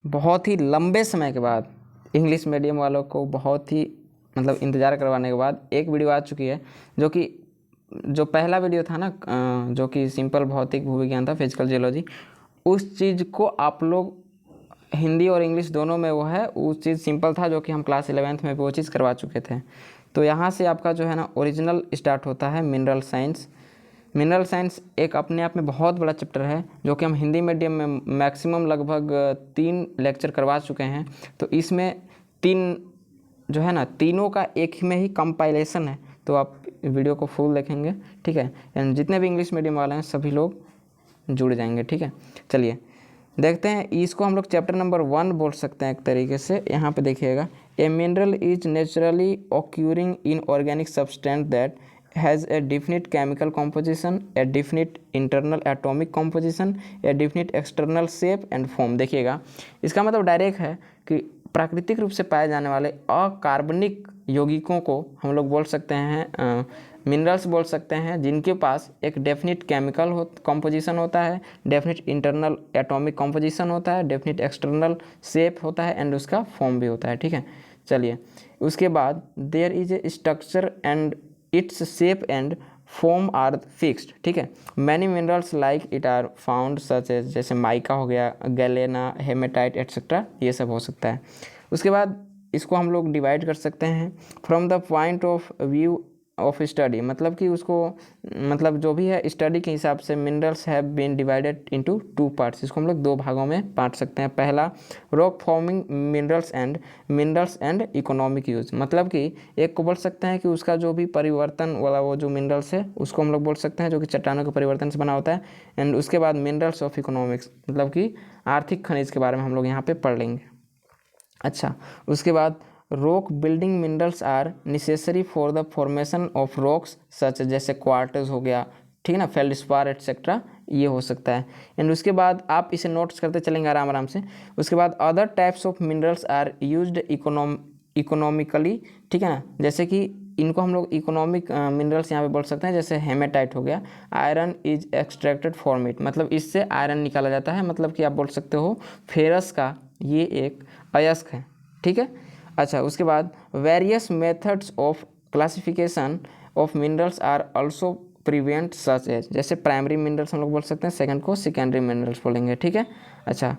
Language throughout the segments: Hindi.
बहुत ही लंबे समय के बाद इंग्लिश मीडियम वालों को बहुत ही मतलब इंतज़ार करवाने के बाद एक वीडियो आ चुकी है, जो पहला वीडियो था ना, जो कि सिंपल भौतिक भूविज्ञान था, फिजिकल जियोलॉजी। उस चीज़ को आप लोग हिंदी और इंग्लिश दोनों में वो है, उस चीज़ सिंपल था जो कि हम क्लास 11th में वो चीज़ करवा चुके थे। तो यहाँ से आपका जो है ना ओरिजिनल स्टार्ट होता है मिनरल साइंस। मिनरल साइंस एक अपने आप में बहुत बड़ा चैप्टर है, जो कि हम हिंदी मीडियम में मैक्सिमम लगभग 3 लेक्चर करवा चुके हैं। तो इसमें 3 जो है ना, तीनों का एक में ही कंपाइलेशन है। तो आप वीडियो को फुल देखेंगे, ठीक है, यानी जितने भी इंग्लिश मीडियम वाले हैं सभी लोग जुड़ जाएंगे, ठीक है। चलिए देखते हैं, इसको हम लोग चैप्टर नंबर 1 बोल सकते हैं एक तरीके से। यहाँ पे देखिएगा, a mineral is naturally occurring in organic substance that has a definite chemical composition, a definite internal atomic composition, a definite external shape and form. देखिएगा, इसका मतलब डायरेक्ट है कि प्राकृतिक रूप से पाए जाने वाले अकार्बनिक यौगिकों को हम लोग बोल सकते हैं मिनरल्स बोल सकते हैं, जिनके पास एक डेफिनिट केमिकल कॉम्पोजिशन होता है, डेफिनिट इंटरनल एटॉमिक कॉम्पोजिशन होता है, डेफिनिट एक्सटर्नल शेप होता है एंड उसका फॉर्म भी होता है, ठीक है। चलिए उसके बाद there is a structure and its shape and form are fixed, ठीक है। Many minerals like it are found such as, जैसे माइका हो गया, गैलेना, हेमेटाइट एट्सेट्रा, ये सब हो सकता है। उसके बाद इसको हम लोग डिवाइड कर सकते हैं from the point of view of study, मतलब कि उसको मतलब जो भी है स्टडी के हिसाब से minerals have been divided into 2 parts. इसको हम लोग 2 भागों में बांट सकते हैं। पहला, rock forming minerals and economic use, मतलब कि एक को बोल सकते हैं कि उसका जो भी परिवर्तन वाला वो जो मिनरल्स है उसको हम लोग बोल सकते हैं, जो कि चट्टानों के परिवर्तन से बना होता है। एंड उसके बाद मिनरल्स ऑफ इकोनॉमिक्स, मतलब कि आर्थिक खनिज के बारे में हम लोग यहाँ पे पढ़ लेंगे। अच्छा, उसके बाद rock building minerals are necessary for the formation of rocks such, जैसे क्वार्टर्स हो गया, ठीक है ना, फेल्डस्पार एट्सेट्रा, ये हो सकता है। एंड उसके बाद आप इसे नोट्स करते चलेंगे आराम आराम से। उसके बाद other types of minerals are used economically, ठीक है ना, जैसे कि इनको हम लोग इकोनॉमिक मिनरल्स यहाँ पे बोल सकते हैं, जैसे हेमेटाइट हो गया, iron is extracted from it, मतलब इससे आयरन निकाला जाता है, मतलब कि आप बोल सकते हो फेरस का ये एक अयस्क है, ठीक है। अच्छा, उसके बाद various methods of classification of minerals are also prevent such as, जैसे प्राइमरी मिनरल्स हम लोग बोल सकते हैं, सेकंड को सेकेंडरी मिनरल्स बोलेंगे, ठीक है। अच्छा,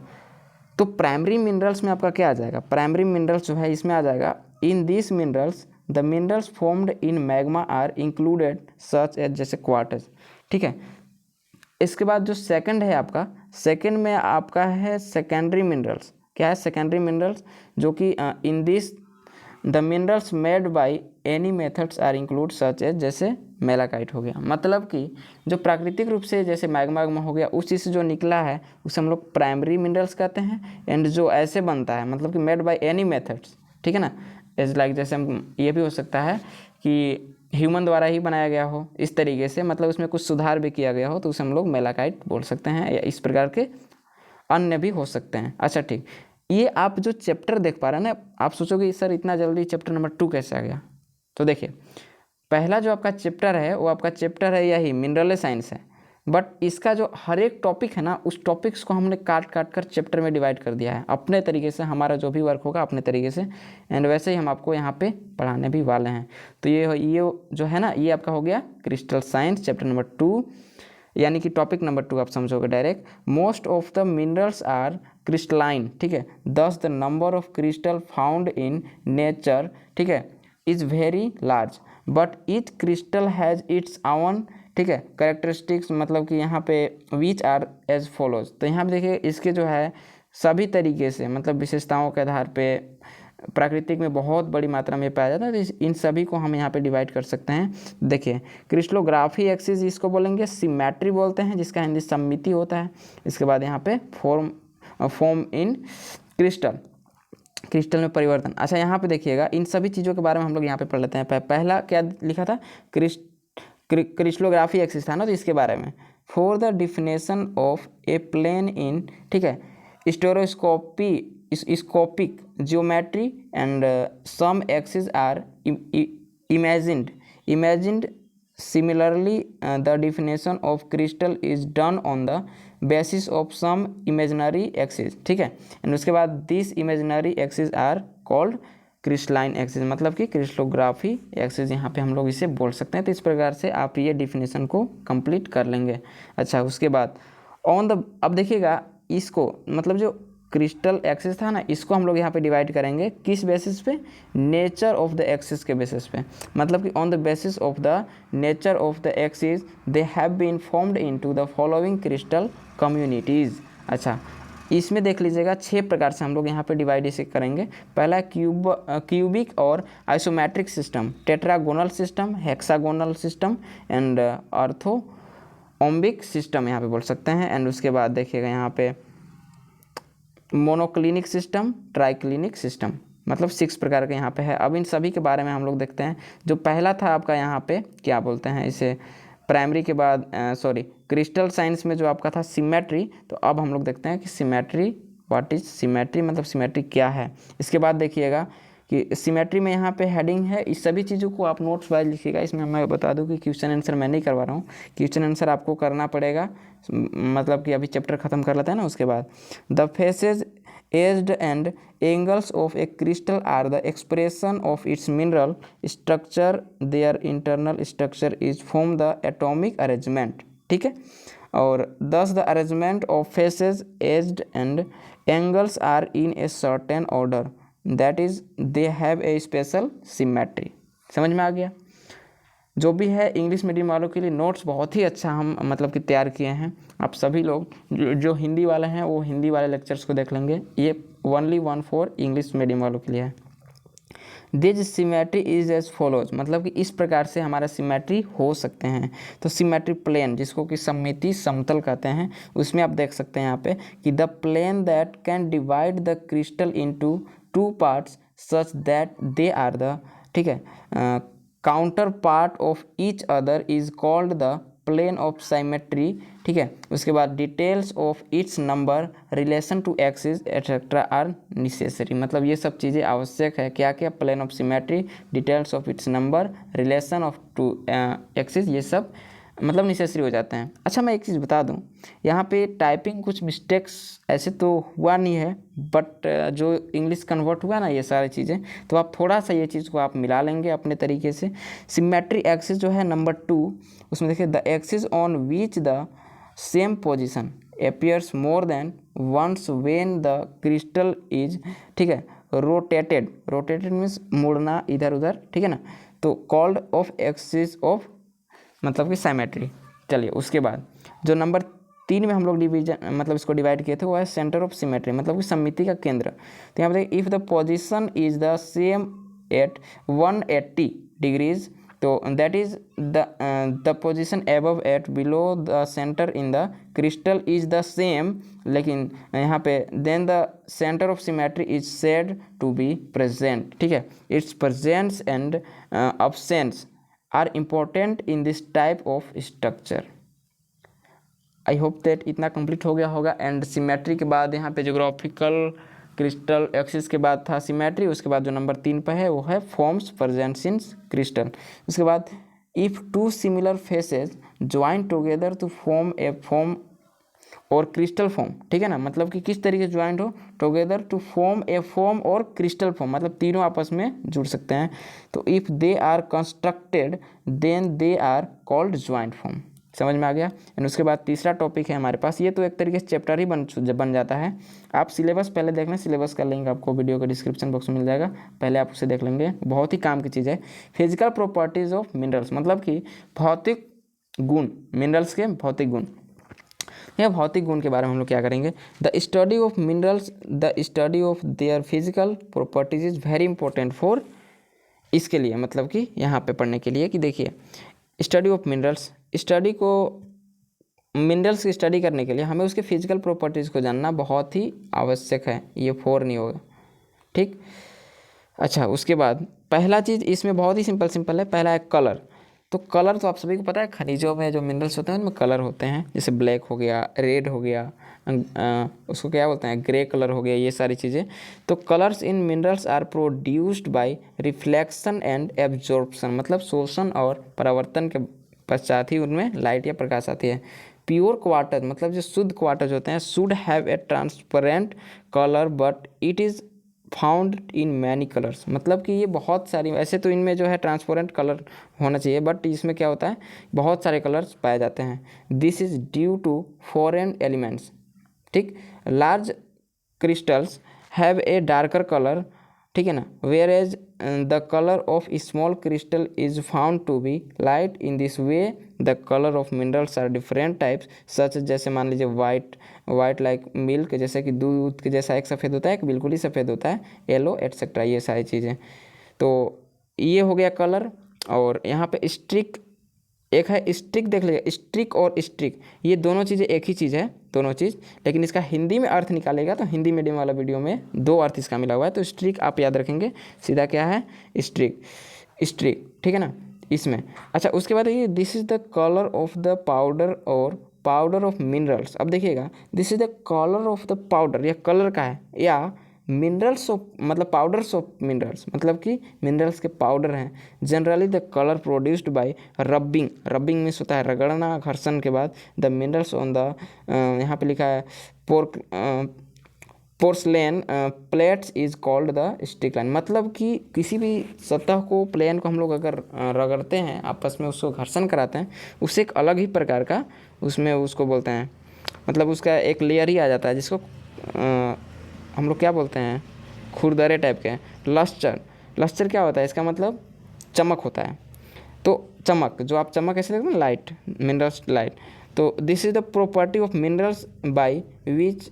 तो प्राइमरी मिनरल्स में आपका क्या आ जाएगा, प्राइमरी मिनरल्स जो है इसमें आ जाएगा, in this minerals the minerals formed in magma are included such as, जैसे क्वार्टर्स, ठीक है। इसके बाद जो सेकंड है आपका, सेकंड में आपका है सेकेंडरी मिनरल्स। क्या है सेकेंडरी मिनरल्स, जो कि in this the minerals made by any methods are include such as, जैसे मेलाकाइट हो गया, मतलब कि जो प्राकृतिक रूप से जैसे मैग्मा हो गया उस चीज़ से जो निकला है उसे हम लोग प्राइमरी मिनरल्स कहते हैं। एंड जो ऐसे बनता है, मतलब कि मेड बाय एनी मेथड्स, ठीक है ना, एज लाइक जैसे हम ये भी हो सकता है कि ह्यूमन द्वारा ही बनाया गया हो इस तरीके से, मतलब उसमें कुछ सुधार भी किया गया हो, तो उसे हम लोग मेलाकाइट बोल सकते हैं, या इस प्रकार के अन्य भी हो सकते हैं। अच्छा ठीक, ये आप जो चैप्टर देख पा रहे हैं ना, आप सोचोगे सर इतना जल्दी चैप्टर नंबर 2 कैसे आ गया। तो देखिए, पहला जो आपका चैप्टर है वो आपका चैप्टर है यही मिनरल साइंस है, बट इसका जो हर एक टॉपिक है ना, उस टॉपिक्स को हमने काट काट कर चैप्टर में डिवाइड कर दिया है अपने तरीके से, हमारा जो भी वर्क होगा अपने तरीके से। एंड वैसे ही हम आपको यहाँ पे पढ़ाने भी वाले हैं। तो ये जो है ना, ये आपका हो गया क्रिस्टल साइंस चैप्टर नंबर 2, यानी कि टॉपिक नंबर 2 आप समझोगे direct. Most of the minerals are crystalline, ठीक है, thus the number of crystal found in nature, ठीक है, is very large, but each crystal has its own, ठीक है, कैरेक्टरिस्टिक्स, मतलब कि यहाँ पे विच आर एज फॉलोज। तो यहाँ पे देखिए, इसके जो है सभी तरीके से, मतलब विशेषताओं के आधार पे प्राकृतिक में बहुत बड़ी मात्रा में पाया जाता है, तो इन सभी को हम यहाँ पे डिवाइड कर सकते हैं। देखिए, क्रिस्टलोग्राफी एक्सिस इसको बोलेंगे, सिमेट्री बोलते हैं, जिसका हिंदी सममिति होता है। इसके बाद यहाँ पे फॉर्म इन क्रिस्टल में परिवर्तन। अच्छा, यहाँ पे देखिएगा, इन सभी चीज़ों के बारे में हम लोग यहाँ पे पढ़ लेते हैं। पहला क्या लिखा था, क्रिस्टलोग्राफी एक्सिस था ना, तो इसके बारे में for the definition of a plane in, ठीक है, scopic geometry and some axis are imagined similarly the definition of crystal is done on the basis of some imaginary axis, ठीक है। एंड उसके बाद this imaginary axis are called crystalline axis, मतलब कि क्रिस्टलोग्राफी एक्सिस यहाँ पे हम लोग इसे बोल सकते हैं। तो इस प्रकार से आप ये डिफिनेशन को कंप्लीट कर लेंगे। अच्छा, उसके बाद ऑन द, अब देखिएगा इसको, मतलब जो क्रिस्टल एक्सिस था ना, इसको हम लोग यहाँ पे डिवाइड करेंगे किस बेसिस पे, नेचर ऑफ द एक्सिस के बेसिस पे, मतलब कि on the basis of the nature of the axis they have been formed into the following crystal communities. अच्छा, इसमें देख लीजिएगा 6 प्रकार से हम लोग यहाँ पे डिवाइड इसे करेंगे। पहला क्यूबिक और isometric system, tetragonal system, hexagonal system and orthorhombic system यहाँ पे बोल सकते हैं। एंड उसके बाद देखिएगा यहाँ पे मोनोक्लिनिक सिस्टम, ट्राइक्लिनिक सिस्टम, मतलब 6 प्रकार के यहाँ पे है। अब इन सभी के बारे में हम लोग देखते हैं। जो पहला था आपका यहाँ पे क्या बोलते हैं इसे, प्राइमरी के बाद क्रिस्टल साइंस में जो आपका था सिमेट्री, तो अब हम लोग देखते हैं कि सिमेट्री, व्हाट इज सिमेट्री, मतलब सिमेट्री क्या है। इसके बाद देखिएगा कि सिमेट्री में यहाँ पे हेडिंग है, इस सभी चीज़ों को आप नोट्स वाइज लिखिएगा। इसमें मैं बता दूँ कि क्वेश्चन आंसर मैं नहीं करवा रहा हूँ, क्वेश्चन आंसर आपको करना पड़ेगा, मतलब कि अभी चैप्टर ख़त्म कर लेते हैं ना उसके बाद। The faces edged and angles of a crystal are the expression of its mineral structure, their internal structure is from the atomic arrangement, ठीक है। और thus the arrangement of faces edged and angles are in a certain order, that is they have a special symmetry. समझ में आ गया। जो भी है इंग्लिश मीडियम वालों के लिए नोट्स बहुत ही अच्छा हम मतलब कि तैयार किए हैं। आप सभी लोग जो हिंदी वाले हैं वो हिंदी वाले लेक्चर्स को देख लेंगे, ये ओनली 1 फॉर इंग्लिश मीडियम वालों के लिए है। This symmetry is as follows, मतलब कि इस प्रकार से हमारा सिमेट्री हो सकते हैं। तो सिमेट्री प्लेन, जिसको कि सममिति समतल कहते हैं, उसमें आप देख सकते हैं यहाँ पे कि the plane that can divide the crystal into 2 parts such that they are the, ठीक है, counterpart of each other is called the plane of symmetry, ठीक है। उसके बाद details of its number, relation to axis etcetera are necessary, मतलब ये सब चीज़ें आवश्यक है। क्या क्या, plane of symmetry, details of its number, relation of to axis, ये सब मतलब नेसेसरी हो जाते हैं। अच्छा, मैं एक चीज़ बता दूं, यहाँ पे टाइपिंग कुछ मिस्टेक्स ऐसे तो हुआ नहीं है, बट जो इंग्लिश कन्वर्ट हुआ ना ये सारी चीज़ें, तो आप थोड़ा सा ये चीज़ को आप मिला लेंगे अपने तरीके से। सिमेट्री एक्सिस जो है नंबर 2, उसमें देखिए the axis on which the same position appears more than once when the crystal is, ठीक है, रोटेटेड मीन्स मुड़ना इधर उधर, ठीक है ना, तो कॉल्ड ऑफ एक्सिस ऑफ मतलब कि सिमेट्री। चलिए उसके बाद जो नंबर 3 में हम लोग डिवीजन मतलब इसको डिवाइड किए थे वो है सेंटर ऑफ सिमेट्री, मतलब कि सममिति का केंद्र। तो यहाँ पर देखिए if the position is the same at 180 degrees, तो that is the position above at below the centre in the crystal is the same, लेकिन यहाँ पे then the centre of symmetry is said to be present, ठीक है। Its presence and absence are important in this type of structure. I hope that इतना कंप्लीट हो गया होगा। एंड सिमेट्री के बाद यहाँ पे जोग्राफिकल क्रिस्टल एक्सिस के बाद था सिमेट्री, उसके बाद जो नंबर 3 पर है वो है फॉर्म्स प्रेजेंट इन क्रिस्टल। उसके बाद if 2 similar faces join together to form a form or crystal form, ठीक है ना, मतलब कि किस तरीके से ज्वाइंट हो, together to form a form or crystal form, मतलब तीनों आपस में जुड़ सकते हैं। तो if they are constructed then they are called joint form. समझ में आ गया। एंड उसके बाद तीसरा टॉपिक है हमारे पास, ये तो एक तरीके से चैप्टर ही बन जाता है। आप सिलेबस पहले देख लें, सिलेबस का लिंक आपको वीडियो के डिस्क्रिप्शन बॉक्स में मिल जाएगा, पहले आप उसे देख लेंगे, बहुत ही काम की चीज़ है। फिजिकल प्रॉपर्टीज़ ऑफ मिनरल्स, मतलब कि भौतिक गुण, मिनरल्स के भौतिक गुण। यह भौतिक गुण के बारे में हम लोग क्या करेंगे, the study of minerals, the study of their physical properties is very important for, इसके लिए मतलब कि यहाँ पे पढ़ने के लिए कि देखिए स्टडी ऑफ मिनरल्स, स्टडी को मिनरल्स की स्टडी करने के लिए हमें उसके फिजिकल प्रॉपर्टीज़ को जानना बहुत ही आवश्यक है, ये 4 नहीं होगा, ठीक। अच्छा, उसके बाद पहला चीज़ इसमें बहुत ही सिंपल है, पहला है कलर। तो कलर तो आप सभी को पता है, खनिजों में जो मिनरल्स होते हैं उनमें कलर होते हैं, जैसे ब्लैक हो गया, रेड हो गया, उसको क्या बोलते हैं, ग्रे कलर हो गया, ये सारी चीज़ें। तो colours in minerals are produced by reflection and absorption, मतलब शोषण और परावर्तन के पश्चात ही उनमें लाइट या प्रकाश आती है। प्योर क्वार्टर मतलब जो शुद्ध क्वार्टर होते हैं should have a transparent colour but it is found in many colours, मतलब कि ये बहुत सारी, ऐसे तो इनमें जो है ट्रांसपेरेंट कलर होना चाहिए बट इसमें क्या होता है बहुत सारे कलर्स पाए जाते हैं। This is due to foreign elements, ठीक। Large crystals have a darker colour, ठीक है ना, whereas the colour of small crystal is found to be light. In this way the colour of minerals are different types such, जैसे मान लीजिए वाइट लाइक मिल्क, जैसे कि दूध के जैसा एक सफ़ेद होता है, एक बिल्कुल ही सफ़ेद होता है, येलो एटसेट्रा, ये सारी चीज़ें। तो ये हो गया कलर। और यहाँ पे स्ट्रिक, एक है स्ट्रिक, देख लीजिए स्ट्रिक और स्ट्रिक, ये दोनों चीज़ें एक ही चीज़ है, दोनों चीज़, लेकिन इसका हिंदी में अर्थ निकालेगा तो हिंदी मीडियम वाला वीडियो में दो अर्थ इसका मिला हुआ है। तो स्ट्रिक आप याद रखेंगे, सीधा क्या है स्ट्रिक, स्ट्रिक, ठीक है ना इसमें। अच्छा उसके बाद ये this is the colour of the powder और पाउडर ऑफ मिनरल्स। अब देखिएगा this is the colour of the powder, यह कलर का है, या मिनरल्स ऑफ मतलब पाउडर्स ऑफ मिनरल्स, मतलब कि मिनरल्स के पाउडर हैं। Generally the colour produced by rubbing, rubbing means होता है रगड़ना, घर्षण के बाद द मिनरल्स ऑन द, यहाँ पे लिखा है porcelain plates is called the streak line, मतलब कि किसी भी सतह को, प्लेन को हम लोग अगर रगड़ते हैं आपस में, उसको घर्षण कराते हैं, उससे एक अलग ही प्रकार का उसमें उसको बोलते हैं, मतलब उसका एक लेयर ही आ जाता है जिसको हम लोग क्या बोलते हैं, खुरदरे टाइप के। लस्टर, लस्टर क्या होता है, इसका मतलब चमक होता है। तो चमक, जो आप चमक ऐसे देखते हैं लाइट, मिनरल्स लाइट। तो this is the property of minerals by which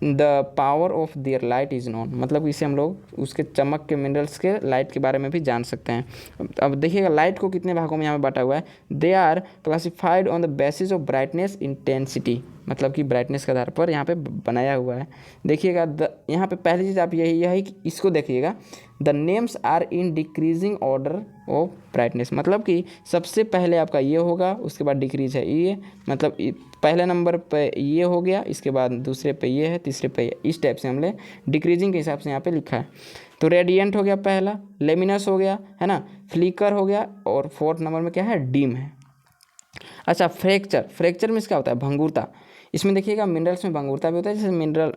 the power of their light is known, मतलब इसे हम लोग उसके चमक के मिनरल्स के लाइट के बारे में भी जान सकते हैं। अब देखिएगा लाइट को कितने भागों में यहाँ पे बांटा हुआ है। They are classified on the basis of brightness intensity, मतलब कि ब्राइटनेस के आधार पर यहाँ पे बनाया हुआ है। देखिएगा यहाँ पे पहली चीज़ आप यही इसको देखिएगा, the names are in decreasing order of brightness, मतलब कि सबसे पहले आपका ये होगा, उसके बाद डिक्रीज है ये, मतलब पहले नंबर पे ये हो गया, इसके बाद दूसरे पे ये है, तीसरे पे ये, इस टाइप से हमने डिक्रीजिंग के हिसाब से यहाँ पे लिखा है। तो रेडियंट हो गया पहला, लेमिनस हो गया है ना, फ्लिकर हो गया, और फोर्थ नंबर में क्या है डीम है। अच्छा फ्रैक्चर, फ्रैक्चर में इसका होता है भंगुरता। इसमें देखिएगा मिनरल्स में भंगुरता भी होता है, जैसे mineral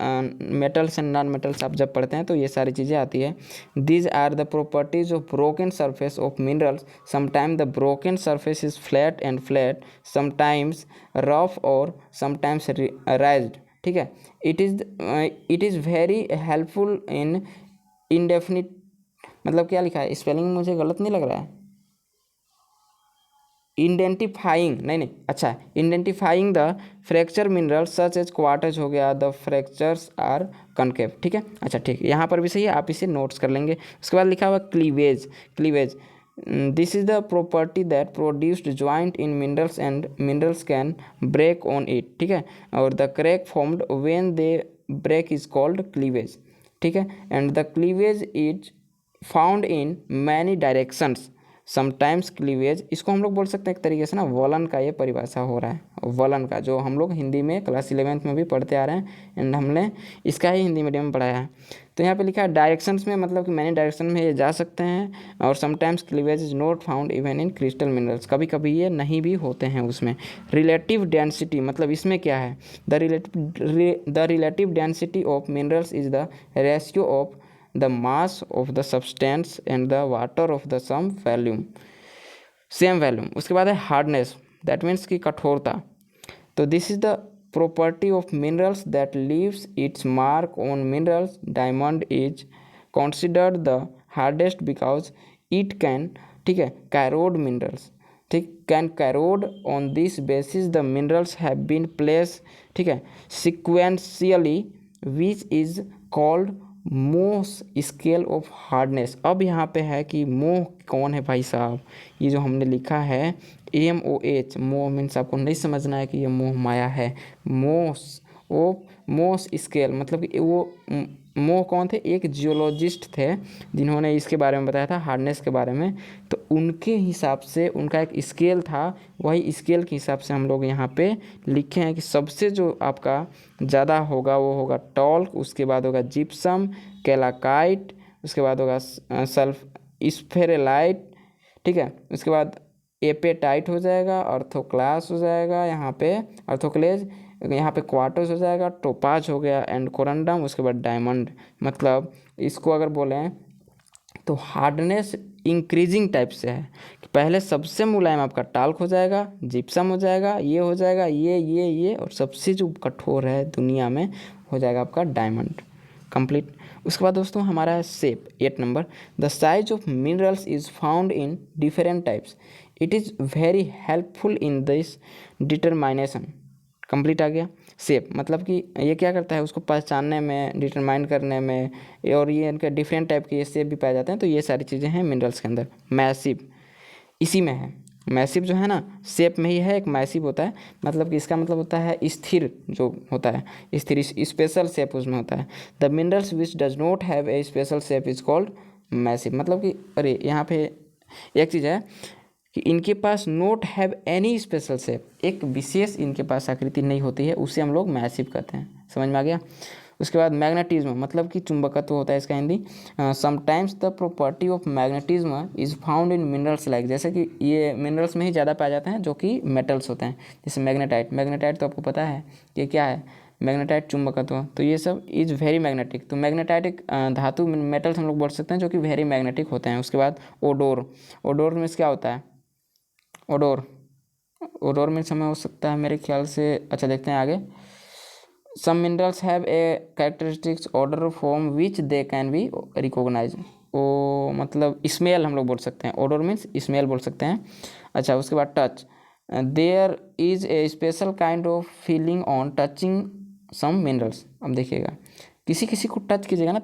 metals and non metals आप जब पढ़ते हैं तो ये सारी चीज़ें आती है। These are the properties of broken surface of minerals, sometimes the broken surface is flat and flat, sometimes rough और समटाइम्स राइज्ड, ठीक है। It is very helpful in indefinite, मतलब क्या लिखा है स्पेलिंग मुझे गलत नहीं लग रहा है, इंडेंटिफाइंग नहीं अच्छा, identifying the fracture mineral such as quartz हो गया, द फ्रैक्चर्स आर कनकेव, ठीक है। अच्छा ठीक, यहाँ पर भी सही है, आप इसे नोट्स कर लेंगे। उसके बाद लिखा हुआ cleavage, cleavage this is the property that produced joint in minerals and minerals can break on it, ठीक है, और the crack formed when they break is called cleavage, ठीक है। And the cleavage is found in many directions, sometimes cleavage, इसको हम लोग बोल सकते हैं एक तरीके से ना वलन का ये परिभाषा हो रहा है, वलन का, जो हम लोग हिंदी में क्लास 11th में भी पढ़ते आ रहे हैं एंड हमने इसका ही हिंदी मीडियम में पढ़ाया है। तो यहाँ पे लिखा है डायरेक्शंस में, मतलब कि मैनी डायरेक्शन में ये जा सकते हैं, और sometimes cleavage is not found even in crystal minerals, कभी कभी ये नहीं भी होते हैं उसमें। रिलेटिव डेंसिटी, मतलब इसमें क्या है, the relative density of minerals is the ratio of the mass of the substance and the water of the same volume। उसके बाद है हार्डनेस, दैट मीन्स की कठोरता। तो this is the property of minerals that leaves its mark on minerals. Diamond is considered the hardest because it can, ठीक है, कैरोड मिनरल्स, ठीक, can corrode on this basis the minerals have been place, ठीक है, sequentially which is called Mohs scale of hardness. अब यहाँ पे है कि मोह कौन है भाई साहब, ये जो हमने लिखा है MOH, मोह मीन्स आपको नहीं समझना है कि ये मोह माया है। मोह स्केल, मतलब कि वो मोह कौन थे, एक जियोलॉजिस्ट थे जिन्होंने इसके बारे में बताया था हार्डनेस के बारे में। तो उनके हिसाब से उनका एक स्केल था, वही स्केल के हिसाब से हम लोग यहाँ पे लिखे हैं कि सबसे जो आपका ज़्यादा होगा वो होगा टॉल्क, उसके बाद होगा जिप्सम, कैलाकाइट, उसके बाद होगा सल्फ स्फेरेलाइट, ठीक है, उसके बाद एपेटाइट हो जाएगा, ऑर्थोक्लास हो जाएगा, यहाँ पे ऑर्थोक्लेज, यहाँ पे क्वार्टर्स हो जाएगा, टोपाज हो गया, एंड कोरंडम, उसके बाद डायमंड। मतलब इसको अगर बोलें तो हार्डनेस इंक्रीजिंग टाइप से है कि पहले सबसे मुलायम आपका टाल्क हो जाएगा, जिप्सम हो जाएगा, ये हो जाएगा, ये और सबसे जो कठोर है दुनिया में हो जाएगा आपका डायमंड। कंप्लीट। उसके बाद दोस्तों हमारा है shape 8 number. The size of minerals is found in different types, it is very helpful in this determination. Complete आ गया। शेप मतलब कि ये क्या करता है, उसको पहचानने में, डिटरमाइन करने में, और ये इनके डिफरेंट टाइप के ये शेप भी पाए जाते हैं। तो ये सारी चीज़ें हैं मिनरल्स के अंदर। मैसिव इसी में है, मैसिव जो है ना शेप में ही है, एक मैसिव होता है, मतलब कि इसका मतलब होता है स्थिर, जो होता है स्थिर, स्पेशल शेप उसमें होता है। The minerals which does not have a special shape is called massive. मतलब कि अरे यहाँ पे एक चीज़ है कि इनके पास not have any special shape, एक विशेष इनके पास आकृति नहीं होती है, उसे हम लोग मैसिव कहते हैं। समझ में आ गया। उसके बाद मैग्नेटिज्म मतलब कि चुंबकत्व होता है इसका Hindi. Sometimes the property of magnetism is found in minerals like, जैसे कि ये मिनरल्स में ही ज़्यादा पाए जाते हैं जो कि मेटल्स होते हैं, जैसे मैग्नेटाइट। मैग्नेटाइट तो आपको पता है कि क्या है, मैग्नेटाइट चुंबकत्व, तो ये सब इज़ वेरी मैग्नेटिक। तो मैग्नेटाइट एक धातु मेटल्स हम लोग बोल सकते हैं जो कि वेरी मैग्नेटिक होते हैं। उसके बाद ओडोर, ओडोर में क्या होता है, ओडोर, ओडोर में समय हो सकता है मेरे ख्याल से। अच्छा देखते हैं आगे। Some minerals have a characteristics odour form which they can be recognise. ओ मतलब स्मेल हम लोग बोल सकते हैं, ओडोर मीन्स स्मेल बोल सकते हैं। अच्छा उसके बाद touch, there is a special kind of feeling on touching some minerals. अब देखिएगा किसी किसी को टच कीजिएगा ना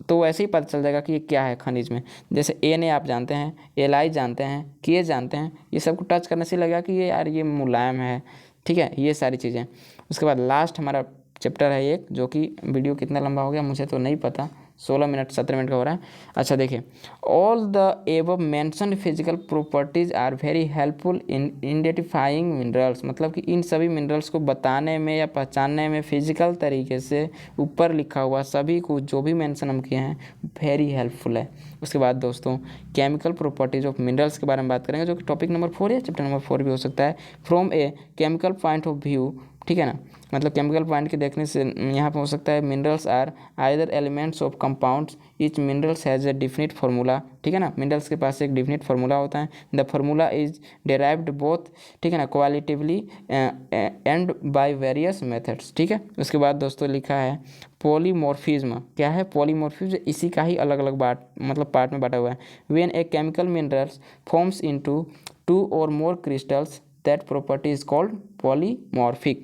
तो वैसे ही पता चल जाएगा कि ये क्या है खनिज में। जैसे ए ने आप जानते हैं, एलाई जानते हैं, के जानते हैं, ये सबको टच करने से लगेगा कि ये यार ये मुलायम है। ठीक है, ये सारी चीज़ें। उसके बाद लास्ट हमारा चैप्टर है एक, जो कि वीडियो कितना लंबा हो गया मुझे तो नहीं पता, 16 मिनट 17 मिनट का हो रहा है। अच्छा देखिए, all the above mentioned physical properties are very helpful in identifying minerals. मतलब कि इन सभी मिनरल्स को बताने में या पहचानने में फिजिकल तरीके से ऊपर लिखा हुआ सभी को जो भी मेंशन हम किए हैं वेरी हेल्पफुल है। उसके बाद दोस्तों केमिकल प्रॉपर्टीज ऑफ मिनरल्स के बारे में बात करेंगे, जो कि टॉपिक नंबर 4 या चैप्टर नंबर 4 भी हो सकता है। From a chemical point of view, ठीक है ना, मतलब केमिकल पॉइंट के देखने से यहाँ पे हो सकता है minerals are either elements of compounds, each minerals has a definite formula. ठीक है ना, मिनरल्स के पास एक डिफिनिट फार्मूला होता है। The formula is derived both, ठीक है ना, क्वालिटिवली एंड बाय वेरियस मेथड्स। ठीक है। उसके बाद दोस्तों लिखा है पॉलीमॉर्फिज्म। क्या है पॉलीमॉर्फिज्म, इसी का ही अलग अलग मतलब पार्ट में बांटा हुआ है। When a chemical minerals forms into 2 or more crystals, that property is called polymorphic।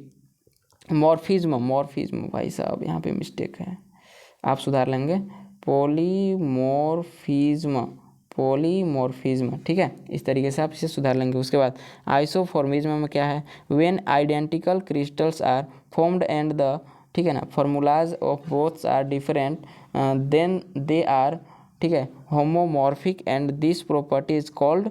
Morphism भाई साहब यहाँ पे मिस्टेक है, आप सुधार लेंगे। पॉलीमॉर्फिज्म, ठीक है, इस तरीके से आप इसे सुधार लेंगे। उसके बाद आइसोफॉर्मिज्म में क्या है, when identical crystals are formed and the, ठीक है ना, formulas of both are different, then they are, ठीक है, homomorphic and this property is called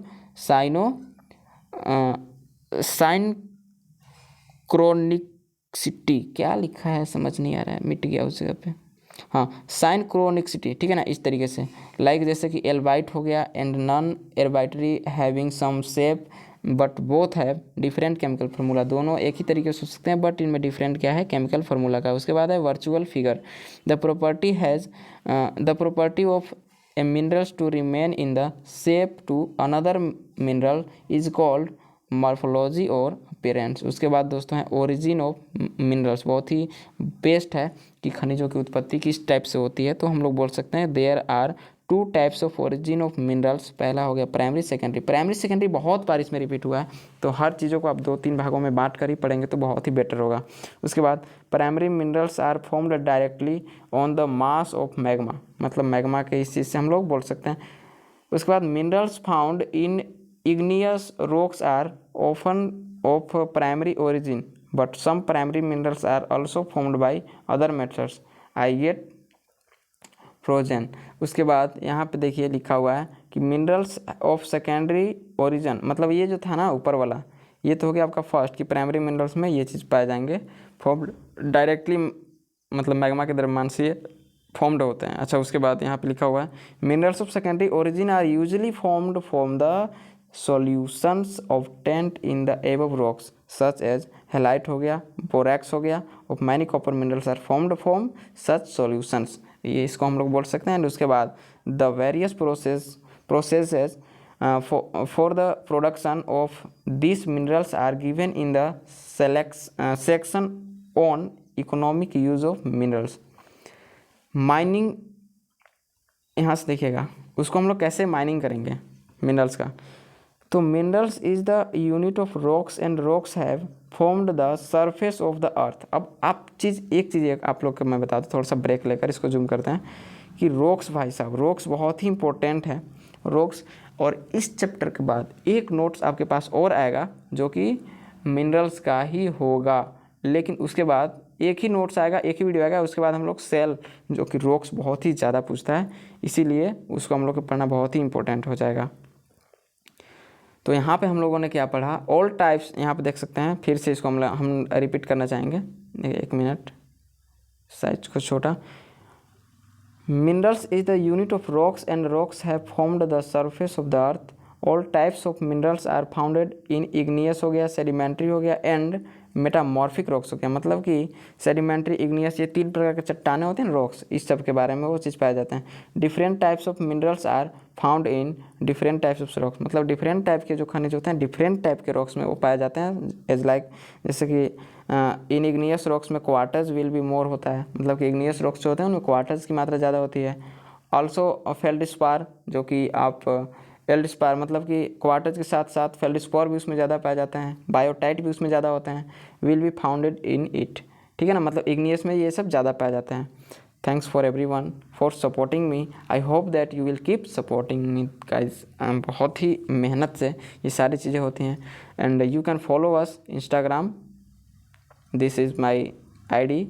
synchronicity. क्या लिखा है समझ नहीं आ रहा है, मिट गया उस जगह पे। हाँ साइनक्रोनिकसिटी, ठीक है ना, इस तरीके से। लाइक जैसे कि एल्बाइट हो गया एंड नॉन एल्बाइटरी having some shape but both have different chemical formula. दोनों एक ही तरीके से हो सकते हैं बट इनमें डिफरेंट क्या है, केमिकल फार्मूला का। उसके बाद है virtual figure. The property of a minerals to remain in the shape to another mineral is called morphology और appearance। उसके बाद दोस्तों है origin of minerals। बहुत ही बेस्ट है कि खनिजों की उत्पत्ति किस टाइप से होती है, तो हम लोग बोल सकते हैं there are 2 types of origin of minerals. पहला हो गया प्राइमरी सेकेंडरी। प्राइमरी सेकेंडरी बहुत बार इसमें रिपीट हुआ है, तो हर चीज़ों को आप 2-3 भागों में बांट कर ही पढ़ेंगे तो बहुत ही बेटर होगा। उसके बाद primary minerals are formed directly on the mass of magma, मतलब मैग्मा के इस चीज़ से हम लोग बोल सकते हैं। उसके बाद minerals found in igneous rocks are often of primary origin but some primary minerals are also formed by other methods I get frozen. उसके बाद यहाँ पे देखिए लिखा हुआ है कि मिनरल्स ऑफ सेकेंडरी ओरिजिन, मतलब ये जो था ना ऊपर वाला, ये तो हो गया आपका फर्स्ट कि प्राइमरी मिनरल्स में ये चीज़ पाए जाएंगे फॉर्म्ड डायरेक्टली, मतलब मैग्मा के दरम्यान से ये फॉर्म्ड होते हैं। अच्छा उसके बाद यहाँ पे लिखा हुआ है minerals of secondary origin are usually formed from the solutions obtained in the above rocks such as halite हो गया, बोरैक्स हो गया, of many copper minerals are formed from such solutions, ये इसको हम लोग बोल सकते हैं। एंड उसके बाद the various processes for the production of these minerals are given in the section on economic use of minerals। Mining यहाँ से देखिएगा, उसको हम लोग कैसे माइनिंग करेंगे मिनरल्स का। तो minerals is the unit of rocks and rocks have formed the surface of the earth. अब आप एक चीज़ आप लोग को मैं बता दूँ, थोड़ा सा ब्रेक लेकर इसको जूम करते हैं कि रॉक्स, भाई साहब रॉक्स बहुत ही इंपॉर्टेंट है, रॉक्स। और इस चैप्टर के बाद एक नोट्स आपके पास और आएगा जो कि मिनरल्स का ही होगा, लेकिन उसके बाद एक ही नोट्स आएगा, एक ही वीडियो आएगा, उसके बाद हम लोग सेल जो कि रॉक्स बहुत ही ज़्यादा पूछता है, इसीलिए उसको हम लोग को पढ़ना बहुत ही इंपॉर्टेंट हो जाएगा। तो यहाँ पे हम लोगों ने क्या पढ़ा, ऑल टाइप्स, यहाँ पे देख सकते हैं, फिर से इसको हम रिपीट करना चाहेंगे, एक मिनट साइज को छोटा। Minerals is the unit of rocks and rocks have formed the surface of the earth। All types of minerals are found in igneous हो गया, sedimentary हो गया and metamorphic rocks हो गया। मतलब कि sedimentary, igneous, ये 3 प्रकार के चट्टानें होते हैं रॉक्स, इस सब के बारे में वो चीज़ पाए जाते हैं। Different types of minerals are found in different types of rocks। मतलब डिफरेंट टाइप के जो खनिज होते हैं डिफरेंट टाइप के रॉक्स में वो पाए जाते हैं। एज लाइक जैसे कि इन इग्नियस रॉक्स में क्वार्टर्स विल बी मोर होता है, मतलब कि इग्नियस रॉक्स जो होते हैं उनमें क्वार्टर्स की मात्रा ज़्यादा होती है। ऑल्सो फेल्डस्पार, जो कि आप एल्डस्पार, मतलब कि क्वार्टर्स के साथ साथ फेल्डस्पार भी उसमें ज़्यादा पाए जाते हैं, बायोटाइट भी उसमें ज़्यादा होते हैं, will be founded in it. ठीक है ना, मतलब इग्नियस में ये सब ज़्यादा पाए जाते हैं। Thanks for everyone for supporting me। I hope that you will keep supporting me guys। बहुत ही मेहनत से ये सारी चीज़ें होती हैं। And you can follow us Instagram। This is my ID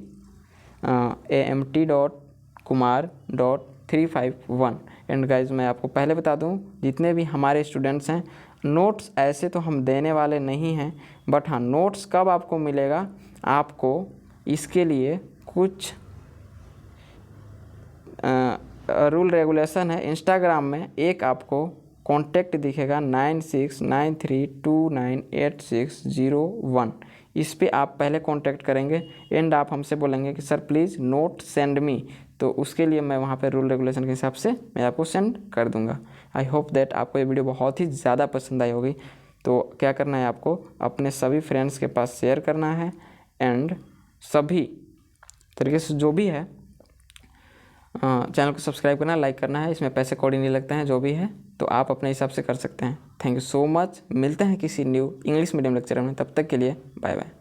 amt.kumar.351। And guys मैं आपको पहले बता दूं, जितने भी हमारे स्टूडेंट्स हैं, नोट्स ऐसे तो हम देने वाले नहीं हैं, बट हाँ नोट्स कब आपको मिलेगा, आपको इसके लिए कुछ रूल रेगुलेशन है। इंस्टाग्राम में एक आपको कॉन्टैक्ट दिखेगा 9693298601, इस पे आप पहले कांटेक्ट करेंगे एंड आप हमसे बोलेंगे कि sir please note send me, तो उसके लिए मैं वहाँ पे रूल रेगुलेशन के हिसाब से मैं आपको सेंड कर दूँगा। आई होप दैट आपको ये वीडियो बहुत ही ज़्यादा पसंद आई होगी। तो क्या करना है, आपको अपने सभी फ्रेंड्स के पास शेयर करना है एंड सभी तरीके से जो भी है चैनल को सब्सक्राइब करना, लाइक करना है, इसमें पैसे कौड़ी नहीं लगते हैं, जो भी है तो आप अपने हिसाब से कर सकते हैं। Thank you so much. मिलते हैं किसी न्यू इंग्लिश मीडियम लेक्चर में, तब तक के लिए बाय बाय।